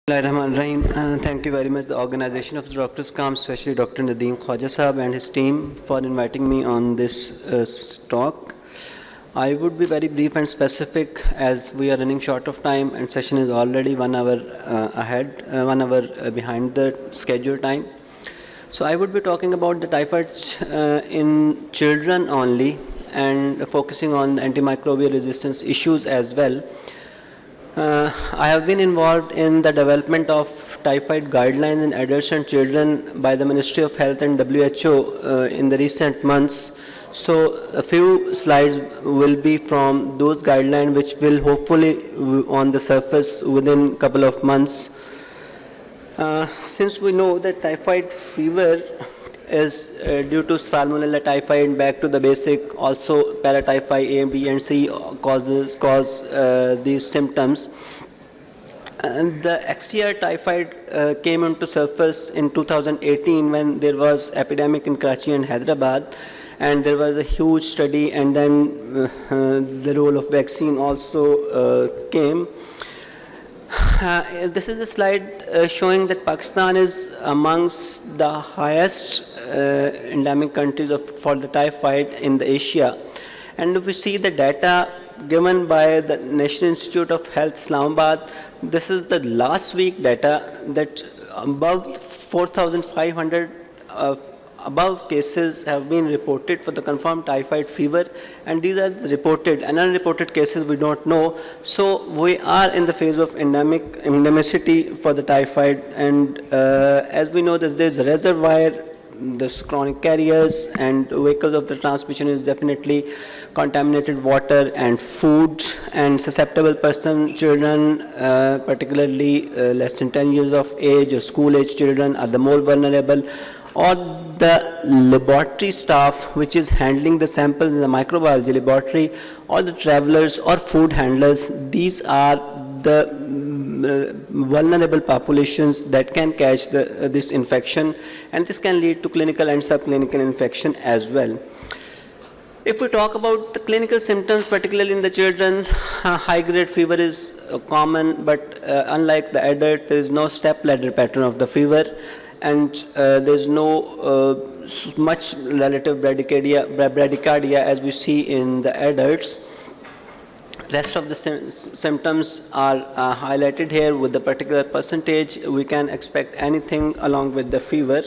Rahim. Thank you very much, the organization of the DOCTORSCON, especially Dr. Nadeem Khwaja Sahab and his team for inviting me on this talk. I would be very brief and specific as we are running short of time and session is already 1 hour ahead, 1 hour behind the scheduled time. So I would be talking about the typhoid in children only and focusing on antimicrobial resistance issues as well. I have been involved in the development of typhoid guidelines in adults and children by the Ministry of Health and WHO in the recent months. So a few slides will be from those guidelines which will hopefully on the surface within a couple of months. Since we know that typhoid fever is due to Salmonella typhi, back to the basic, also paratyphi A, B and C cause these symptoms. And the XTR typhoid came into surface in 2018 when there was epidemic in Karachi and Hyderabad, and there was a huge study, and then the role of vaccine also came. This is a slide showing that Pakistan is amongst the highest endemic countries for the typhoid in the Asia. And if we see the data given by the National Institute of Health Islamabad, this is the last week data that above 4,500 above cases have been reported for the confirmed typhoid fever, and these are the reported and unreported cases we don't know. So we are in the phase of endemicity for the typhoid, and as we know that there's a reservoir, this chronic carriers and vehicles of the transmission is definitely contaminated water and food, and susceptible person, children, particularly less than 10 years of age or school age children are the more vulnerable, or the laboratory staff which is handling the samples in the microbiology laboratory, or the travelers or food handlers. These are the vulnerable populations that can catch this infection, and this can lead to clinical and subclinical infection as well. If we talk about the clinical symptoms, particularly in the children, high-grade fever is common, but unlike the adult, there is no step-ladder pattern of the fever, and there's no much relative bradycardia as we see in the adults. Rest of the symptoms are highlighted here with the particular percentage. We can expect anything along with the fever.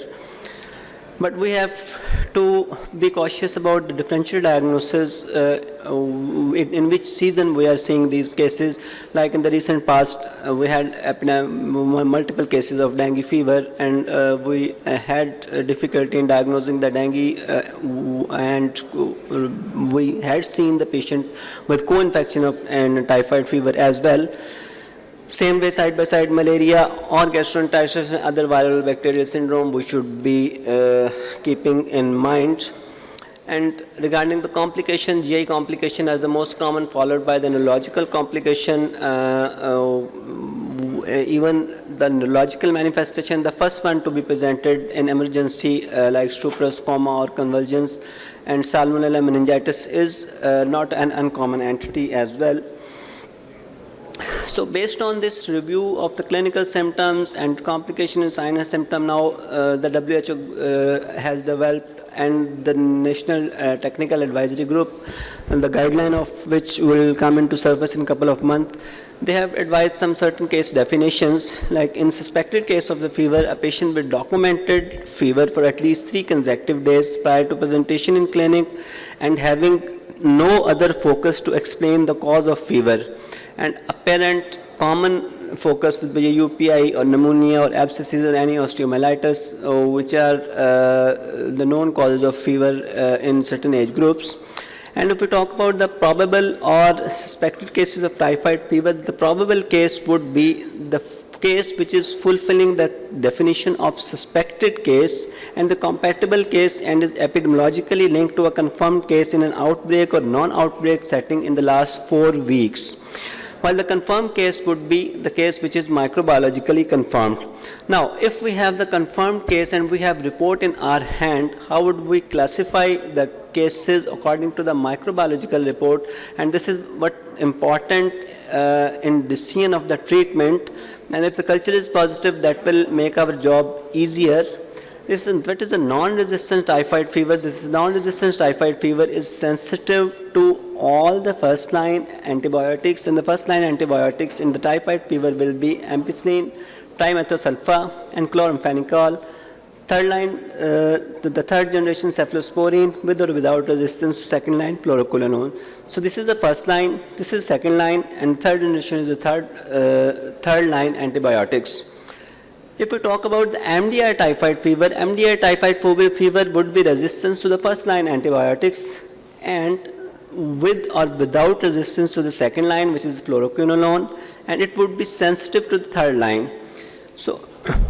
But we have to be cautious about the differential diagnosis in which season we are seeing these cases. Like in the recent past, we had multiple cases of dengue fever, and we had difficulty in diagnosing the dengue, and we had seen the patient with co-infection of typhoid fever as well. Same way, side by side, malaria or gastroenteritis and other viral bacterial syndrome we should be keeping in mind. And regarding the complication, GI complication as the most common, followed by the neurological complication. Even the neurological manifestation, the first one to be presented in emergency like stupor, coma or convulsions, and salmonella meningitis is not an uncommon entity as well. So based on this review of the clinical symptoms and complication and sign and symptom, now the WHO has developed, and the National Technical Advisory Group, and the guideline of which will come into service in a couple of months, they have advised some certain case definitions, like in suspected case of the fever, a patient with documented fever for at least 3 consecutive days prior to presentation in clinic and having no other focus to explain the cause of fever, and apparent common focus would be a UPI or pneumonia or abscesses or any osteomyelitis, which are the known causes of fever in certain age groups. And if we talk about the probable or suspected cases of typhoid fever, the probable case would be the case which is fulfilling the definition of suspected case, and the compatible case and is epidemiologically linked to a confirmed case in an outbreak or non-outbreak setting in the last 4 weeks. While the confirmed case would be the case which is microbiologically confirmed. Now, if we have the confirmed case and we have report in our hand, how would we classify the cases according to the microbiological report? And this is what important in decision of the treatment. And if the culture is positive, that will make our job easier. What is a non-resistant typhoid fever? This non-resistant typhoid fever is sensitive to all the first-line antibiotics, and the first-line antibiotics in the typhoid fever will be ampicillin, trimethosulfa, and chloramphenicol. Third line, the third generation cephalosporin with or without resistance to second line fluoroquinolone. So this is the first line, this is second line, and third generation is the third line antibiotics. If we talk about the MDR typhoid fever fever would be resistance to the first line antibiotics and with or without resistance to the second line, which is fluoroquinolone, and it would be sensitive to the third line. So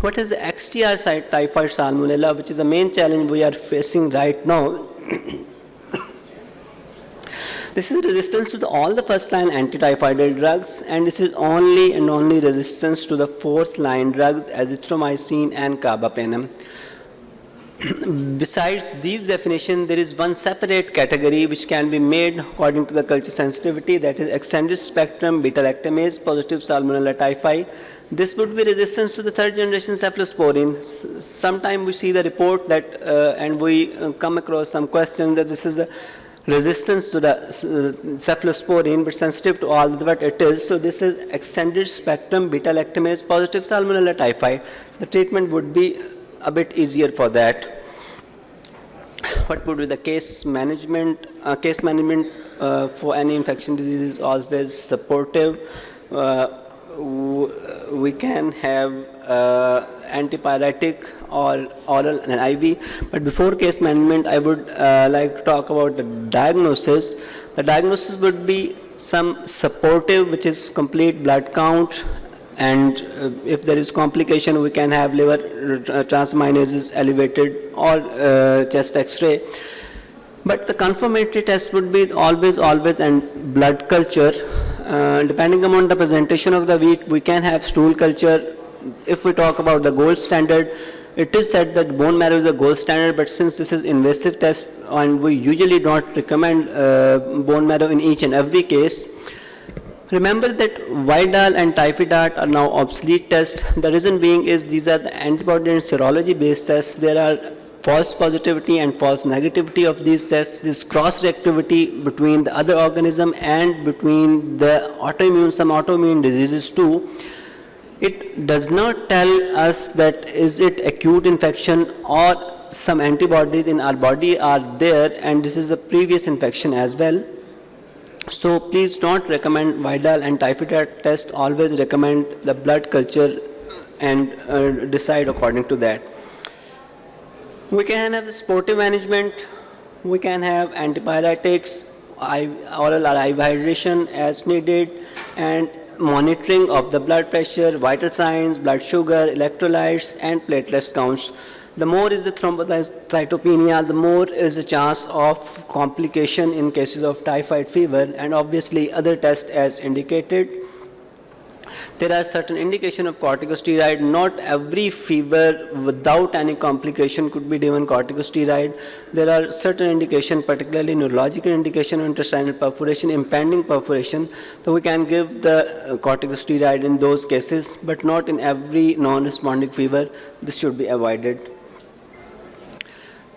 what is the XTR typhoid salmonella, which is the main challenge we are facing right now? This is resistance to all the first line antityphoidal drugs, and this is only and only resistance to the fourth line drugs, azithromycin and carbapenem. Besides these definitions, there is one separate category which can be made according to the culture sensitivity, that is extended spectrum beta-lactamase positive salmonella typhi. This would be resistance to the third generation cephalosporin. Sometimes we see the report that, and we come across some questions that this is the resistance to the cephalosporin but sensitive to all what it is. So this is extended spectrum beta-lactamase positive salmonella typhi. The treatment would be a bit easier for that. What would be the case management? Case management for any infection disease is always supportive. We can have antipyretic or oral and IV. But before case management, I would like to talk about the diagnosis. The diagnosis would be some supportive, which is complete blood count, and if there is complication, we can have liver transaminases elevated or chest X-ray. But the confirmatory test would be always and blood culture. Depending upon the presentation of the wheat, we can have stool culture. If we talk about the gold standard, it is said that bone marrow is a gold standard, but since this is invasive test and we usually don't recommend bone marrow in each and every case, remember that Vidal and Typhoid are now obsolete tests. The reason being is these are the antibody and serology based tests. There are false positivity and false negativity of these tests, this cross-reactivity between the other organism and between the some autoimmune diseases too. It does not tell us that is it acute infection or some antibodies in our body are there and this is a previous infection as well. So please don't recommend Vidal and Typhoid test, always recommend the blood culture and decide according to that. We can have the supportive management, we can have antipyretics, oral or IV hydration as needed, and monitoring of the blood pressure, vital signs, blood sugar, electrolytes, and platelet counts. The more is the thrombocytopenia, the more is the chance of complication in cases of typhoid fever, and obviously other tests as indicated. There are certain indication of corticosteroid. Not every fever without any complication could be given corticosteroid. There are certain indication, particularly neurological indication of intestinal perforation, impending perforation, so we can give the corticosteroid in those cases, but not in every non-responding fever. This should be avoided.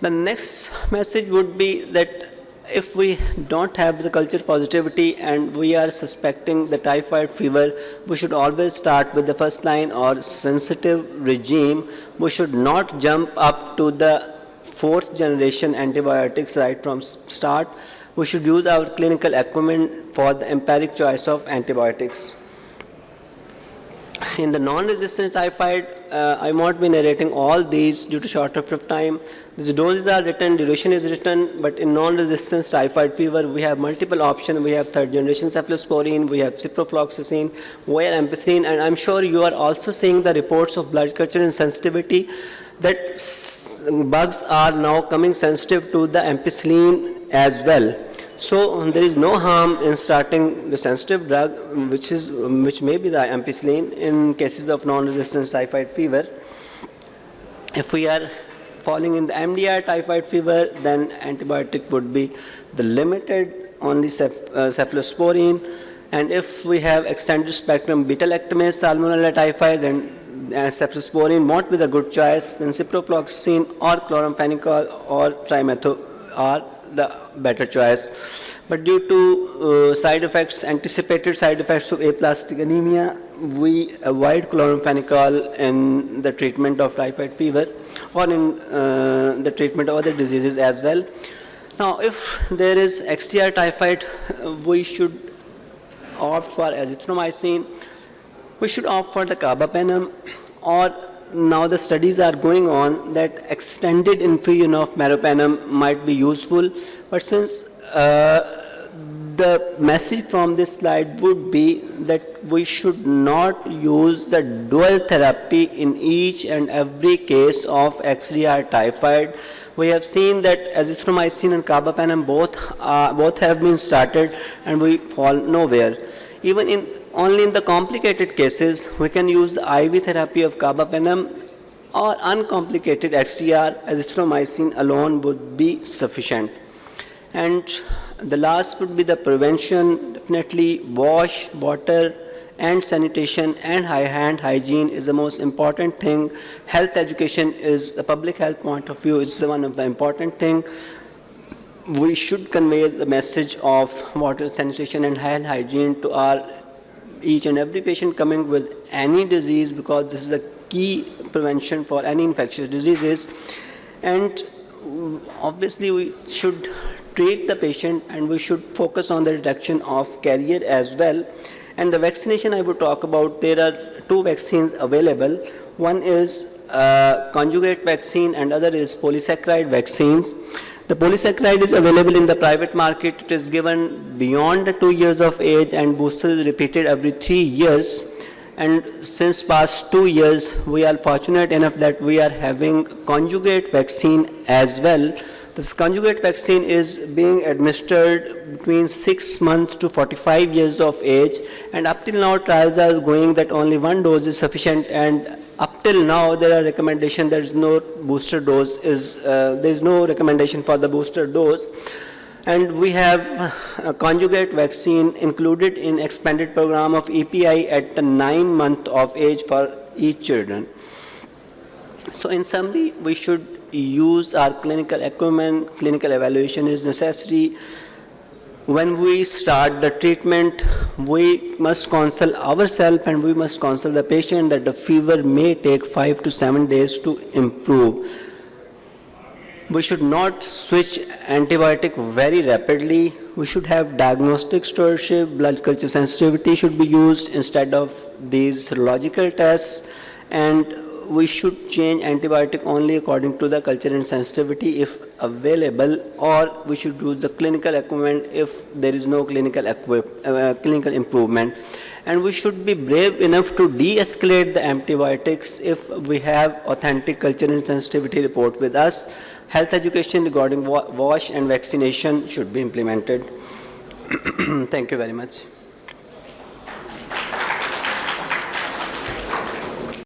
The next message would be that if we don't have the culture positivity and we are suspecting the typhoid fever, we should always start with the first line or sensitive regime. We should not jump up to the fourth generation antibiotics right from start. We should use our clinical acumen for the empiric choice of antibiotics. In the non-resistant typhoid, I won't be narrating all these due to shortage of time. The doses are written, duration is written, but in non-resistant typhoid fever, we have multiple options. We have third generation cephalosporin, we have ciprofloxacin, we have ampicillin, and I'm sure you are also seeing the reports of blood culture and sensitivity that bugs are now coming sensitive to the ampicillin as well. So there is no harm in starting the sensitive drug, which may be the ampicillin in cases of non-resistant typhoid fever. If we are falling in the MDR typhoid fever, then antibiotic would be the limited only cephalosporin. And if we have extended spectrum beta-lactamase salmonella typhi, then cephalosporin won't be the good choice. Then ciprofloxacin or chloramphenicol or trimethyl are the better choice. But due to side effects, anticipated side effects of aplastic anemia, we avoid chloramphenicol in the treatment of typhoid fever or in the treatment of other diseases as well. Now, if there is XTR typhoid, we should opt for azithromycin. We should opt for the carbapenem, or now the studies are going on that extended infusion of meropenem might be useful. But since the message from this slide would be that we should not use the dual therapy in each and every case of XDR typhoid. We have seen that azithromycin and carbapenem both have been started and we fall nowhere. Even only in the complicated cases, we can use the IV therapy of carbapenem, or uncomplicated XDR, azithromycin alone would be sufficient. And the last would be the prevention. Definitely wash, water, and sanitation and hand hygiene is the most important thing. Health education is, the public health point of view, is one of the important thing. We should convey the message of water, sanitation, and hand hygiene to our each and every patient coming with any disease, because this is a key prevention for any infectious diseases. And obviously we should treat the patient and we should focus on the reduction of carrier as well. And the vaccination I would talk about, there are two vaccines available. One is conjugate vaccine and other is polysaccharide vaccine. The polysaccharide is available in the private market. It is given beyond the 2 years of age and booster is repeated every 3 years. And since past 2 years, we are fortunate enough that we are having conjugate vaccine as well. This conjugate vaccine is being administered between 6 months to 45 years of age, and up till now trials are going that only one dose is sufficient, and up till now there are recommendations, there is no booster dose, there is no recommendation for the booster dose. And we have a conjugate vaccine included in expanded program of EPI at the 9 month of age for each children. So in summary, we should use our clinical equipment. Clinical evaluation is necessary. When we start the treatment, we must counsel ourselves and we must counsel the patient that the fever may take 5 to 7 days to improve. We should not switch antibiotic very rapidly. We should have diagnostic stewardship. Blood culture sensitivity should be used instead of these serological tests, and we should change antibiotic only according to the culture and sensitivity if available, or we should use the clinical equipment if there is no clinical improvement. And we should be brave enough to de-escalate the antibiotics if we have authentic culture and sensitivity report with us. Health education regarding wash and vaccination should be implemented. Thank you very much.